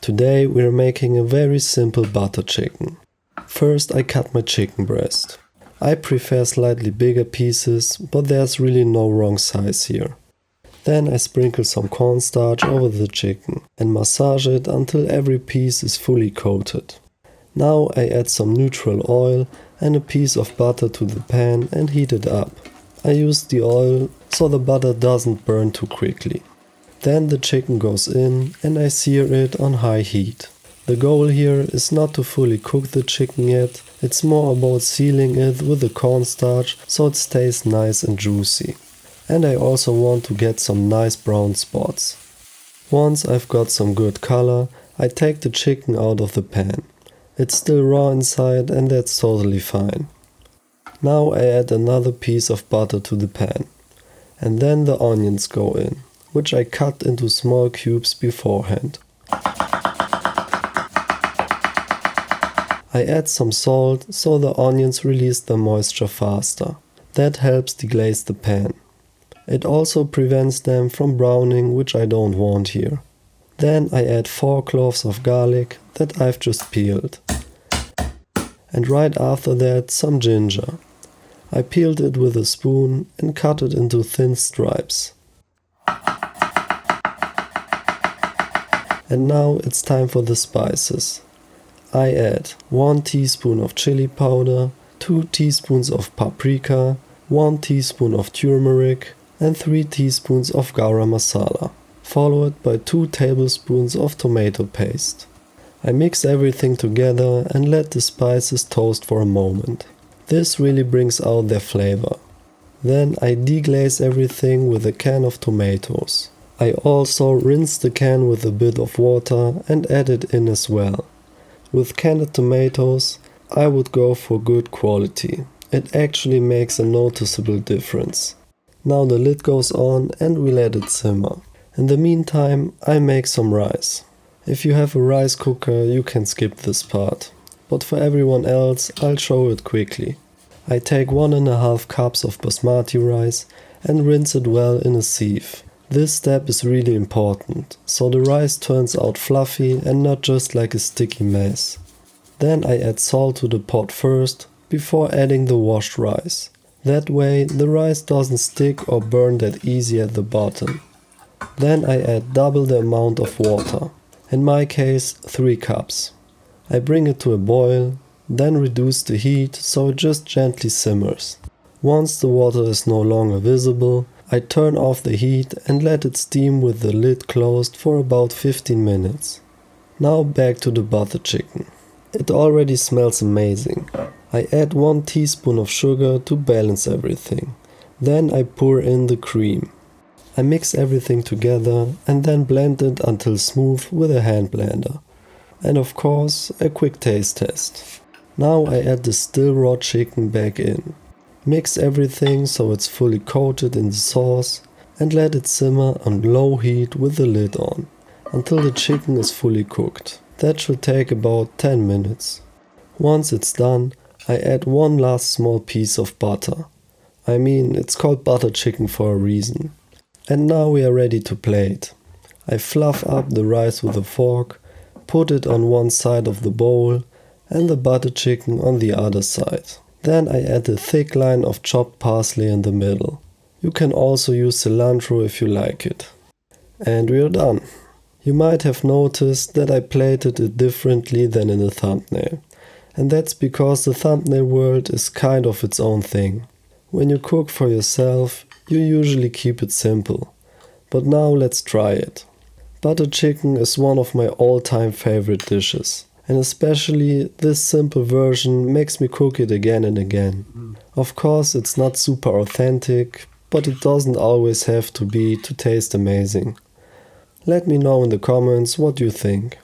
Today we are making a very simple butter chicken. First I cut my chicken breast. I prefer slightly bigger pieces, but there's really no wrong size here. Then I sprinkle some cornstarch over the chicken and massage it until every piece is fully coated. Now I add some neutral oil and a piece of butter to the pan and heat it up. I use the oil so the butter doesn't burn too quickly. Then the chicken goes in and I sear it on high heat. The goal here is not to fully cook the chicken yet, it's more about sealing it with the cornstarch so it stays nice and juicy. And I also want to get some nice brown spots. Once I've got some good color, I take the chicken out of the pan. It's still raw inside and that's totally fine. Now I add another piece of butter to the pan. And then the onions go in, which I cut into small cubes beforehand. I add some salt so the onions release the moisture faster. That helps deglaze the pan. It also prevents them from browning, which I don't want here. Then I add 4 cloves of garlic that I've just peeled. And right after that some ginger. I peeled it with a spoon and cut it into thin stripes. And now it's time for the spices. I add 1 teaspoon of chili powder, 2 teaspoons of paprika, 1 teaspoon of turmeric and 3 teaspoons of garam masala, followed by 2 tablespoons of tomato paste. I mix everything together and let the spices toast for a moment. This really brings out their flavor. Then I deglaze everything with a can of tomatoes. I also rinse the can with a bit of water and add it in as well. With canned tomatoes, I would go for good quality. It actually makes a noticeable difference. Now the lid goes on and we let it simmer. In the meantime, I make some rice. If you have a rice cooker, you can skip this part. But for everyone else, I'll show it quickly. I take 1½ cups of basmati rice and rinse it well in a sieve. This step is really important, so the rice turns out fluffy and not just like a sticky mess. Then I add salt to the pot first, before adding the washed rice. That way the rice doesn't stick or burn that easy at the bottom. Then I add double the amount of water, in my case 3 cups. I bring it to a boil, then reduce the heat so it just gently simmers. Once the water is no longer visible, I turn off the heat and let it steam with the lid closed for about 15 minutes. Now back to the butter chicken. It already smells amazing. I add 1 teaspoon of sugar to balance everything. Then I pour in the cream. I mix everything together and then blend it until smooth with a hand blender. And of course, a quick taste test. Now I add the still raw chicken back in. Mix everything so it's fully coated in the sauce and let it simmer on low heat with the lid on until the chicken is fully cooked. That should take about 10 minutes. Once it's done, I add 1 last small piece of butter. I mean, it's called butter chicken for a reason. And now we are ready to plate. I fluff up the rice with a fork, put it on one side of the bowl and the butter chicken on the other side. Then I add a thick line of chopped parsley in the middle. You can also use cilantro if you like it. And we are done. You might have noticed that I plated it differently than in the thumbnail. And that's because the thumbnail world is kind of its own thing. When you cook for yourself, you usually keep it simple. But now let's try it. Butter chicken is one of my all-time favorite dishes. And especially this simple version makes me cook it again and again. Of course it's not super authentic, but it doesn't always have to be to taste amazing. Let me know in the comments what you think.